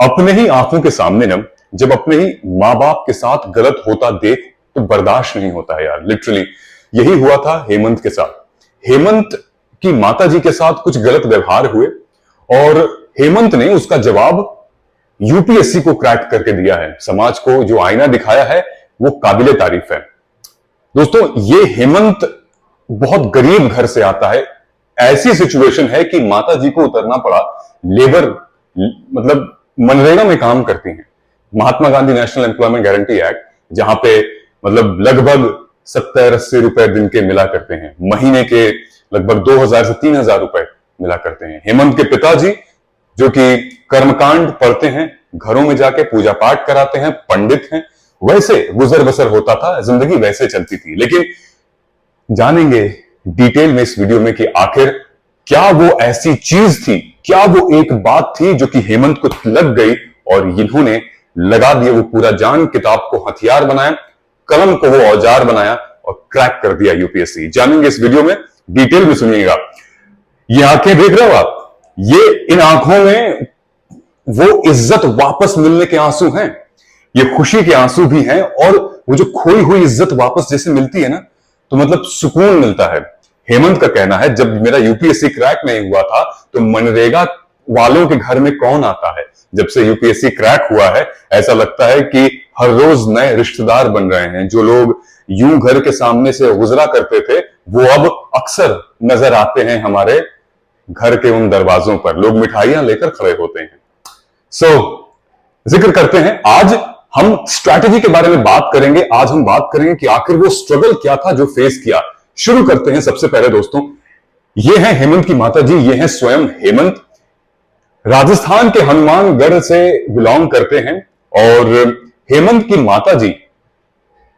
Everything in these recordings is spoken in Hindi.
अपने ही आंखों के सामने ना जब अपने ही माँ बाप के साथ गलत होता देख तो बर्दाश्त नहीं होता है यार। लिटरली यही हुआ था हेमंत के साथ। हेमंत की माता जी के साथ कुछ गलत व्यवहार हुए और हेमंत ने उसका जवाब यूपीएससी को क्रैक करके दिया है। समाज को जो आईना दिखाया है वो काबिले तारीफ है। दोस्तों ये हेमंत बहुत गरीब घर से आता है। ऐसी सिचुएशन है कि माता जी को उतरना पड़ा लेबर, मतलब मनरेगा में काम करती हैं। Mahatma Gandhi national employment guarantee act, जहां पे मतलब लगभग 70-80 रुपए दिन के मिला करते हैं, महीने के लगभग 2000 से 3000 रुपए मिला करते हैं। हेमंत के पिताजी जो कि कर्मकांड पढ़ते हैं, घरों में जाके पूजा पाठ कराते हैं, पंडित हैं, वैसे गुजर बसर होता था, जिंदगी वैसे चलती थी। लेकिन जानेंगे डिटेल में इस वीडियो में कि आखिर क्या वो ऐसी चीज थी, क्या वो एक बात थी जो कि हेमंत को लग गई और इन्होंने लगा दिया वो पूरा जान, किताब को हथियार बनाया, कलम को वो औजार बनाया और क्रैक कर दिया यूपीएससी। जानेंगे इस वीडियो में, डिटेल में सुनिएगा। ये आंखें देख रहे हो आप, ये इन आंखों में वो इज्जत वापस मिलने के आंसू हैं, ये खुशी के आंसू भी हैं। और वो जो खोई हुई इज्जत वापस जैसे मिलती है ना, तो मतलब सुकून मिलता है। हेमंत का कहना है जब मेरा यूपीएससी क्रैक नहीं हुआ था तो मनरेगा वालों के घर में कौन आता है। जब से यूपीएससी क्रैक हुआ है ऐसा लगता है कि हर रोज नए रिश्तेदार बन रहे हैं। जो लोग यूं घर के सामने से गुजरा करते थे वो अब अक्सर नजर आते हैं हमारे घर के उन दरवाजों पर। लोग मिठाइयां लेकर खड़े होते हैं। जिक्र करते हैं, आज हम स्ट्रैटेजी के बारे में बात करेंगे। आज हम बात करेंगे कि आखिर वो स्ट्रगल क्या था जो फेस किया। शुरू करते हैं सबसे पहले दोस्तों, ये है हेमंत की माता जी, ये है स्वयं हेमंत। राजस्थान के हनुमानगढ़ से बिलोंग करते हैं और हेमंत की माता जी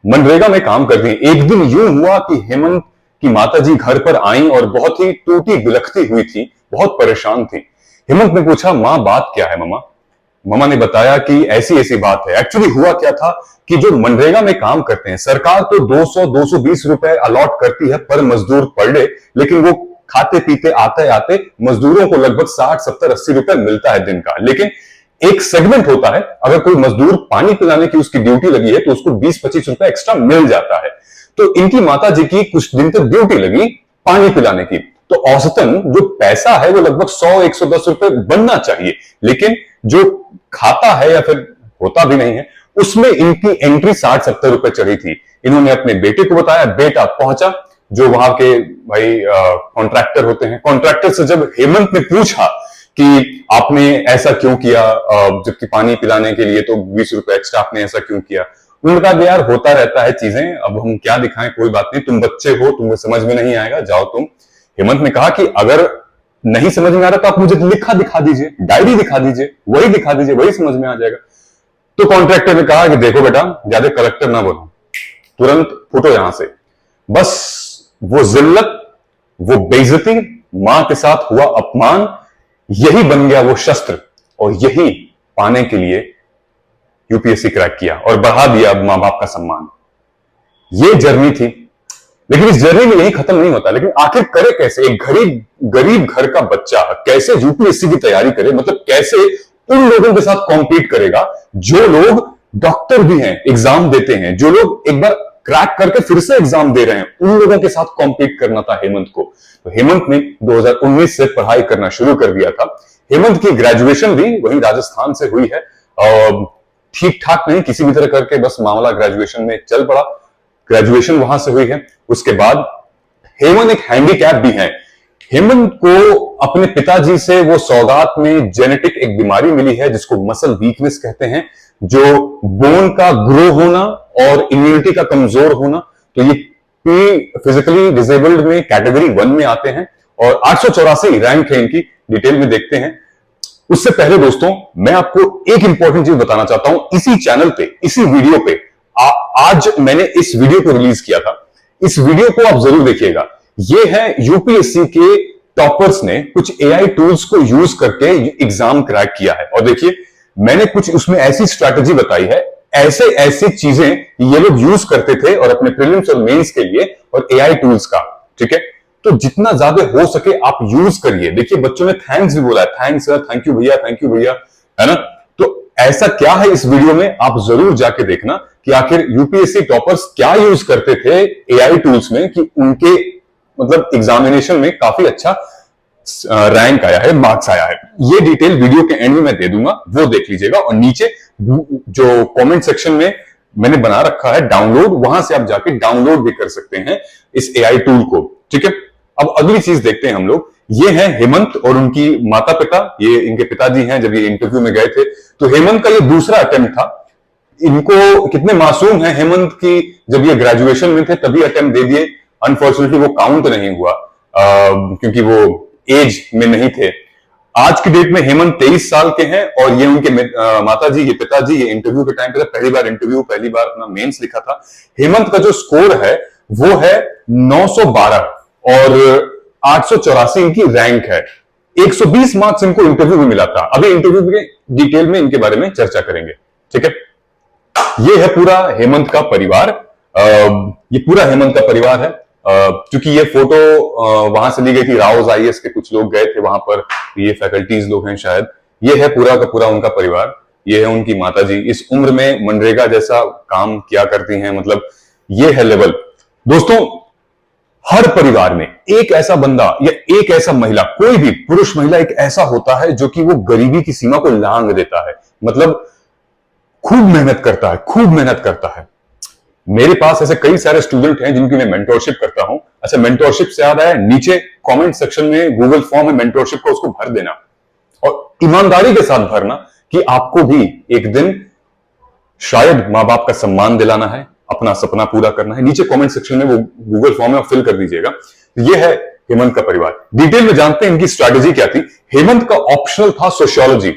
मनरेगा में काम करती हैं। एक दिन यूं हुआ कि हेमंत की माता जी घर पर आई और बहुत ही टूटी बिलखती हुई थी, बहुत परेशान थी। हेमंत ने पूछा, मां बात क्या है ममा? ममा ने बताया कि ऐसी ऐसी बात है। एक्चुअली हुआ क्या था कि जो मनरेगा में काम करते हैं, सरकार तो 200-220 रुपए अलॉट करती है पर मजदूर पर डे, लेकिन वो खाते पीते आते आते मजदूरों को लगभग 60-70-80 रुपए मिलता है दिन का। लेकिन एक सेगमेंट होता है, अगर कोई मजदूर पानी पिलाने की उसकी ड्यूटी लगी है तो उसको 20-25 रुपए एक्स्ट्रा मिल जाता है। तो इनकी माता जी की कुछ दिन तक ड्यूटी लगी पानी पिलाने की, तो औसतन जो पैसा है वो लगभग 100-110 रुपए बनना चाहिए। लेकिन जो खाता है या फिर होता भी नहीं है, उसमें इनकी एंट्री 60-70 रुपए चढ़ी थी। इन्होंने अपने बेटे को बताया, बेटा पहुंचा, जो वहां के भाई कॉन्ट्रैक्टर होते हैं। कॉन्ट्रैक्टर से जब हेमंत ने पूछा कि आपने ऐसा क्यों किया, जबकि पानी पिलाने के लिए तो 20 रुपए एक्स्ट्रा, आपने ऐसा क्यों किया? उन्होंने कहा यार होता रहता है चीजें, अब हम क्या दिखाएं, कोई बात नहीं, तुम बच्चे हो, तुम्हें समझ में नहीं आएगा, जाओ तुम। हेमंत ने कहा कि अगर नहीं समझ में आ रहा तो आप मुझे लिखा दिखा दीजिए, डायरी दिखा दीजिए, वही दिखा दीजिए, वही समझ में आ जाएगा। तो कॉन्ट्रैक्टर ने कहा कि देखो बेटा, ज्यादा कलेक्टर ना बनो, तुरंत फुटो यहां से। बस वो जिल्लत, वो बेइज्जती, मां के साथ हुआ अपमान, यही बन गया वो शस्त्र और यही पाने के लिए यूपीएससी क्रैक किया और बढ़ा दिया अब मां बाप का सम्मान। ये जर्नी थी। लेकिन इस जर्नी में यही खत्म नहीं होता। लेकिन आखिर करे कैसे? एक गरीब घर का बच्चा कैसे यूपीएससी की तैयारी करे, मतलब कैसे उन लोगों के साथ कॉम्पीट करेगा जो लोग डॉक्टर भी हैं, एग्जाम देते हैं, जो लोग एक बार क्रैक करके फिर से एग्जाम दे रहे हैं, उन लोगों के साथ कॉम्पीट करना था हेमंत को। तो हेमंत ने 2019 से पढ़ाई करना शुरू कर दिया था। हेमंत की ग्रेजुएशन भी वहीं राजस्थान से हुई है और ठीक ठाक नहीं, किसी भी तरह करके बस मामला ग्रेजुएशन में चल पड़ा। ग्रेजुएशन वहां से हुई है। उसके बाद हेमंत एक हैंडीकैप भी है। हेमंत को अपने पिताजी से वो सौगात में जेनेटिक एक बीमारी मिली है जिसको मसल वीकनेस कहते हैं, जो बोन का ग्रो होना और इम्यूनिटी का कमजोर होना। तो ये फिजिकली डिसेबल्ड में कैटेगरी 1 में आते हैं और 884 रैंक है इनकी, डिटेल में देखते हैं। उससे पहले दोस्तों मैं आपको एक इंपॉर्टेंट चीज बताना चाहता हूं। इसी चैनल पे, इसी वीडियो पे आज मैंने इस वीडियो को रिलीज किया था। इस वीडियो को आप जरूर देखिएगा। ये है यूपीएससी के टॉपर्स ने कुछ एआई टूल्स को यूज करके एग्जाम क्रैक किया है। और देखिए मैंने कुछ उसमें ऐसी स्ट्रैटेजी बताई है, ऐसे ऐसी चीजें ये लोग यूज करते थे और अपने प्रीलिम्स और मेंस के लिए और एआई टूल्स का, ठीक है। तो जितना ज्यादा हो सके आप यूज करिए। देखिए बच्चों ने थैंक्स भी बोला है, थैंक्स सर, थैंक यू भैया, है ना। तो ऐसा क्या है इस वीडियो में, आप जरूर जाके देखना कि आखिर यूपीएससी टॉपर्स क्या यूज करते थे एआई टूल्स में कि उनके मतलब एग्जामिनेशन में काफी अच्छा रैंक आया है, मार्क्स आया है। ये डिटेल वीडियो के एंड में मैं दे दूंगा, वो देख लीजिएगा। और नीचे जो कमेंट सेक्शन में मैंने बना रखा है डाउनलोड, वहां से आप जाके डाउनलोड भी कर सकते हैं इस एआई टूल को, ठीक है। अब अगली चीज देखते हैं हम लोग। ये है हेमंत और उनकी माता पिता, ये इनके पिताजी हैं। जब ये इंटरव्यू में गए थे तो हेमंत का ये दूसरा अटेम्प्ट था। इनको कितने मासूम है हेमंत की, जब ये ग्रेजुएशन में थे तभी अटेम्प्ट दे दिए। अनफॉर्चुनेटली वो काउंट नहीं हुआ क्योंकि वो एज में नहीं थे। आज की डेट में हेमंत 23 साल के हैं और ये उनके माताजी, ये पिताजी, ये इंटरव्यू के टाइम पे पहली बार इंटरव्यू, पहली बार अपना मेंस लिखा था। हेमंत का जो स्कोर है वो है 912 और 884 इनकी रैंक है। 120 मार्क्स इनको इंटरव्यू में मिला था। अभी इंटरव्यू के डिटेल में इनके बारे में चर्चा करेंगे, ठीक है। ये है पूरा हेमंत का परिवार। ये पूरा हेमंत का परिवार है। क्योंकि ये फोटो वहां से ली गई थी, राउज आईएएस के कुछ लोग गए थे वहां पर, ये फैकल्टीज लोग हैं शायद। ये है पूरा का पूरा उनका परिवार। ये है उनकी माताजी, इस उम्र में मनरेगा जैसा काम किया करती हैं, मतलब ये है लेवल। दोस्तों, हर परिवार में एक ऐसा बंदा या एक ऐसा महिला, कोई भी पुरुष महिला एक ऐसा होता है जो कि वो गरीबी की सीमा को लांघ देता है, मतलब खूब मेहनत करता है, खूब मेहनत करता है। मेरे पास ऐसे कई सारे स्टूडेंट हैं जिनकी मैं मेंटोरशिप करता हूं। अच्छा, मेंटोरशिप से याद आया, नीचे कमेंट सेक्शन में गूगल फॉर्म है मेंटोरशिप का, उसको भर देना और ईमानदारी के साथ भरना कि आपको भी एक दिन शायद मां बाप का सम्मान दिलाना है, अपना सपना पूरा करना है। नीचे कमेंट सेक्शन में वो गूगल फॉर्म में फिल कर दीजिएगा। ये है हेमंत का परिवार। डिटेल में जानते हैं इनकी स्ट्रैटेजी क्या थी। हेमंत का ऑप्शनल था सोशियोलॉजी।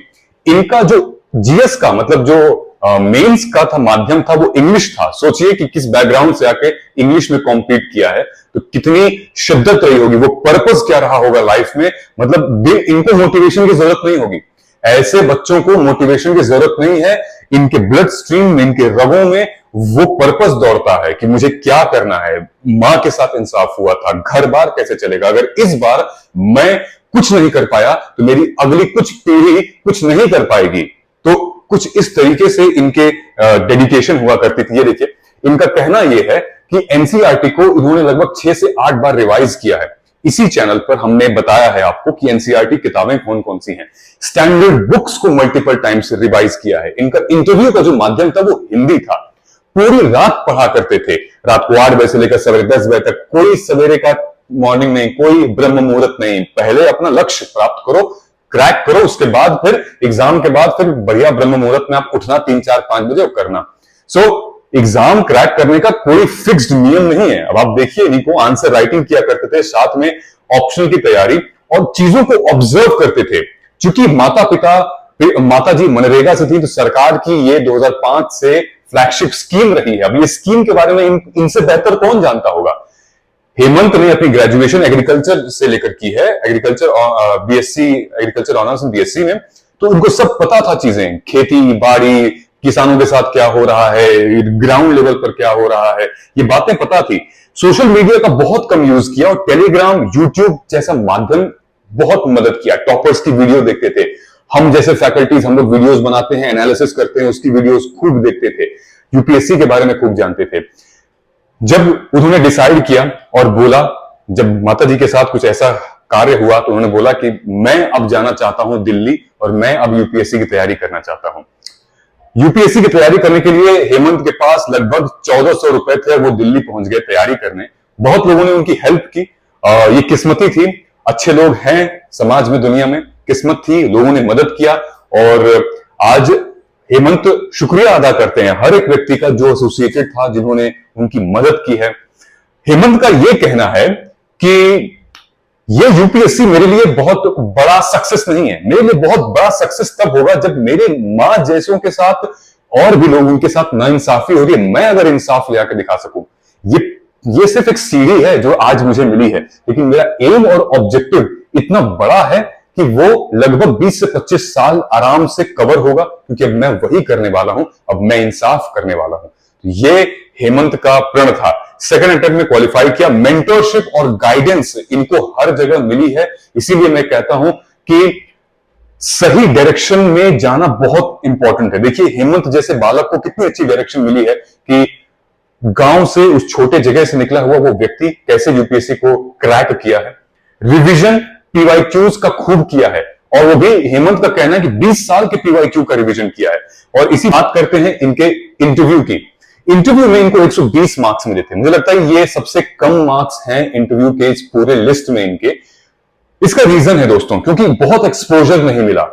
इनका जो जीएस का मतलब जो मेंस का था माध्यम था वो इंग्लिश था। सोचिए कि किस बैकग्राउंड से आके इंग्लिश में कॉम्पीट किया है तो कितनी शिद्दत रही होगी, वो पर्पस क्या रहा होगा लाइफ में। मतलब इनको मोटिवेशन की जरूरत नहीं होगी। ऐसे बच्चों को मोटिवेशन की जरूरत नहीं है। इनके ब्लड स्ट्रीम में, इनके रगों में वो पर्पस दौड़ता है कि मुझे क्या करना है। मां के साथ इंसाफ हुआ था, घर बार कैसे चलेगा, अगर इस बार मैं कुछ नहीं कर पाया तो मेरी अगली कुछ पीढ़ी कुछ नहीं कर पाएगी। तो कुछ इस तरीके से इनके डेडिकेशन हुआ करती थी। ये देखिए, इनका कहना यह है कि एनसीईआरटी को इन्होंने लगभग 6 से 8 बार रिवाइज किया है। इसी चैनल पर हमने बताया है आपको कि एनसीईआरटी किताबें कौन कौन सी हैं। स्टैंडर्ड बुक्स को मल्टीपल टाइम्स रिवाइज किया है। इनका इंटरव्यू का जो माध्यम था वो हिंदी था। पूरी रात पढ़ा करते थे, रात को 8 बजे से लेकर सवेरे 10 बजे तक। कोई सवेरे का मॉर्निंग नहीं, कोई ब्रह्म मुहूर्त नहीं। पहले अपना लक्ष्य प्राप्त करो, क्रैक करो, उसके बाद फिर एग्जाम के बाद फिर बढ़िया ब्रह्म मुहूर्त में आप उठना 3, 4, 5 बजे और करना। एग्जाम क्रैक करने का कोई फिक्स्ड नियम नहीं है। अब आप देखिए, इनको आंसर राइटिंग किया करते थे, साथ में ऑप्शनल की तैयारी और चीजों को ऑब्जर्व करते थे। क्योंकि माता जी मनरेगा से थी तो सरकार की ये 2005 से फ्लैगशिप स्कीम रही है। अब ये स्कीम के बारे में इनसे बेहतर कौन जानता होगा। हेमंत ने अपनी ग्रेजुएशन एग्रीकल्चर से लेकर की है, agriculture BSc, agriculture honours BSc में। तो उनको सब पता था चीजें, खेती बाड़ी, किसानों के साथ क्या हो रहा है, ग्राउंड लेवल पर क्या हो रहा है, ये बातें पता थी। सोशल मीडिया का बहुत कम यूज किया और टेलीग्राम, यूट्यूब जैसा माध्यम बहुत मदद किया। टॉपर्स की वीडियो देखते थे। हम जैसे फैकल्टीज, हम लोग वीडियोस बनाते हैं, एनालिसिस करते हैं, उसकी वीडियोस खूब देखते थे। यूपीएससी के बारे में खूब जानते थे। जब उन्होंने डिसाइड किया और बोला, जब माताजी के साथ कुछ ऐसा कार्य हुआ तो उन्होंने बोला कि मैं अब जाना चाहता हूं दिल्ली और मैं अब यूपीएससी की तैयारी करना चाहता हूं। यूपीएससी की तैयारी करने के लिए हेमंत के पास लगभग 1400 रुपए थे। वो दिल्ली पहुंच गए तैयारी करने। बहुत लोगों ने उनकी हेल्प की। ये किस्मती थी, अच्छे लोग हैं समाज में, दुनिया में, किस्मत थी, लोगों ने मदद किया। और आज हेमंत शुक्रिया अदा करते हैं हर एक व्यक्ति का जो एसोसिएटेड था, जिन्होंने उनकी मदद की है। हेमंत का यह कहना है कि ये यूपीएससी मेरे लिए बहुत बड़ा सक्सेस नहीं है। मेरे लिए बहुत बड़ा सक्सेस तब होगा जब मेरे मां जैसों के साथ और भी लोग, उनके साथ नाइंसाफी हो रही है, मैं अगर इंसाफ ले आकर दिखा सकूं। ये सिर्फ एक सीढ़ी है जो आज मुझे मिली है, लेकिन मेरा एम और ऑब्जेक्टिव इतना बड़ा है कि वो लगभग 20 से 25 साल आराम से कवर होगा, क्योंकि अब मैं वही करने वाला हूं, अब मैं इंसाफ करने वाला हूं। ये हेमंत का प्रण था। सेकंड अटेम्प्ट में क्वालिफाई किया। मेंटरशिप और गाइडेंस इनको हर जगह मिली है। इसीलिए मैं कहता हूं कि सही डायरेक्शन में जाना बहुत इंपॉर्टेंट है। देखिए हेमंत जैसे बालक को कितनी अच्छी डायरेक्शन मिली है कि गांव से, उस छोटे जगह से निकला हुआ वो व्यक्ति कैसे यूपीएससी को क्रैक किया है, रिवीजन पीवाईक्यूज का खूब किया है। और वो भी हेमंत का कहना है कि 20 साल के पीवाईक्यू का रिवीजन किया है। और इसी बात करते हैं इनके इंटरव्यू की। इंटरव्यू में इनको 120 मार्क्स मिले थे। मुझे लगता है ये सबसे कम मार्क्स हैं इंटरव्यू के इस पूरे लिस्ट में इनके। इसका रीजन है दोस्तों, क्योंकि बहुत एक्सपोजर नहीं मिला।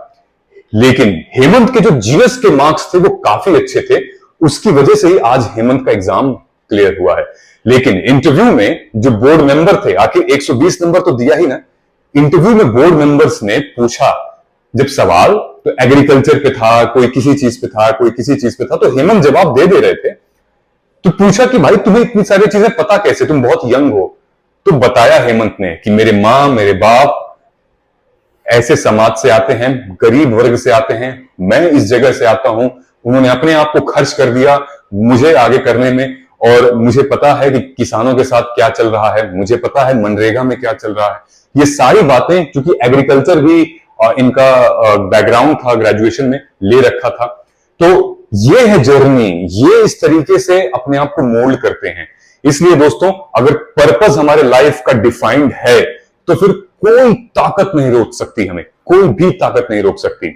लेकिन हेमंत के जो जीएस के मार्क्स थे वो काफी अच्छे थे, उसकी वजह से ही आज हेमंत का एग्जाम क्लियर हुआ है। लेकिन इंटरव्यू में जो बोर्ड मेंबर थे, आखिर 120 नंबर तो दिया ही ना। इंटरव्यू में बोर्ड मेंबर्स ने पूछा जब सवाल, तो एग्रीकल्चर पे था, कोई किसी चीज पे था, कोई किसी चीज पे था, तो हेमंत जवाब दे रहे थे। तो पूछा कि भाई तुम्हें इतनी सारी चीजें पता कैसे, तुम बहुत यंग हो। तो बताया हेमंत ने कि मेरे मां मेरे बाप ऐसे समाज से आते हैं, गरीब वर्ग से आते हैं, मैं इस जगह से आता हूं, उन्होंने अपने आप को खर्च कर दिया मुझे आगे करने में। और मुझे पता है कि किसानों के साथ क्या चल रहा है, मुझे पता है मनरेगा में क्या चल रहा है। ये सारी बातें, क्योंकि एग्रीकल्चर भी इनका बैकग्राउंड था, ग्रेजुएशन में ले रखा था। तो ये है जर्नी, ये इस तरीके से अपने आप को मोल्ड करते हैं। इसलिए दोस्तों, अगर पर्पस हमारे लाइफ का डिफाइंड है तो फिर कोई ताकत नहीं रोक सकती, हमें कोई भी ताकत नहीं रोक सकती।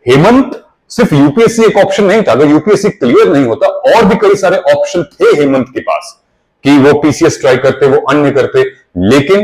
हेमंत सिर्फ यूपीएससी एक ऑप्शन नहीं था। अगर यूपीएससी क्लियर नहीं होता, और भी कई सारे ऑप्शन थे हेमंत के पास कि वो पीसीएस ट्राई करते, वो अन्य करते, लेकिन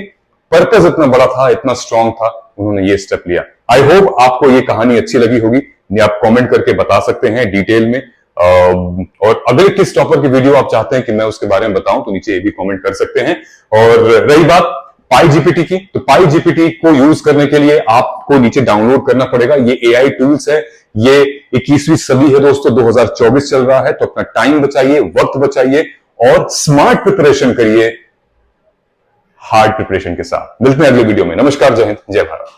पर्पस इतना बड़ा था, इतना स्ट्रांग था, उन्होंने ये स्टेप लिया। आई होप आपको ये कहानी अच्छी लगी होगी। ये आप कमेंट करके बता सकते हैं डिटेल में। और अगर किस टॉपिक की वीडियो आप चाहते हैं कि मैं उसके बारे में बताऊं, तो नीचे ये भी कमेंट कर सकते हैं। और रही बात पाई जीपीटी की, तो पाई जीपीटी को यूज करने के लिए आपको नीचे डाउनलोड करना पड़ेगा। ये एआई टूल्स है, ये 21वीं सदी है दोस्तों, 2024 चल रहा है। तो अपना टाइम बचाइए, वक्त बचाइए और स्मार्ट प्रिपरेशन करिए हार्ड प्रिपरेशन के साथ। मिलते हैं अगले वीडियो में। नमस्कार, जय हिंद, जय भारत।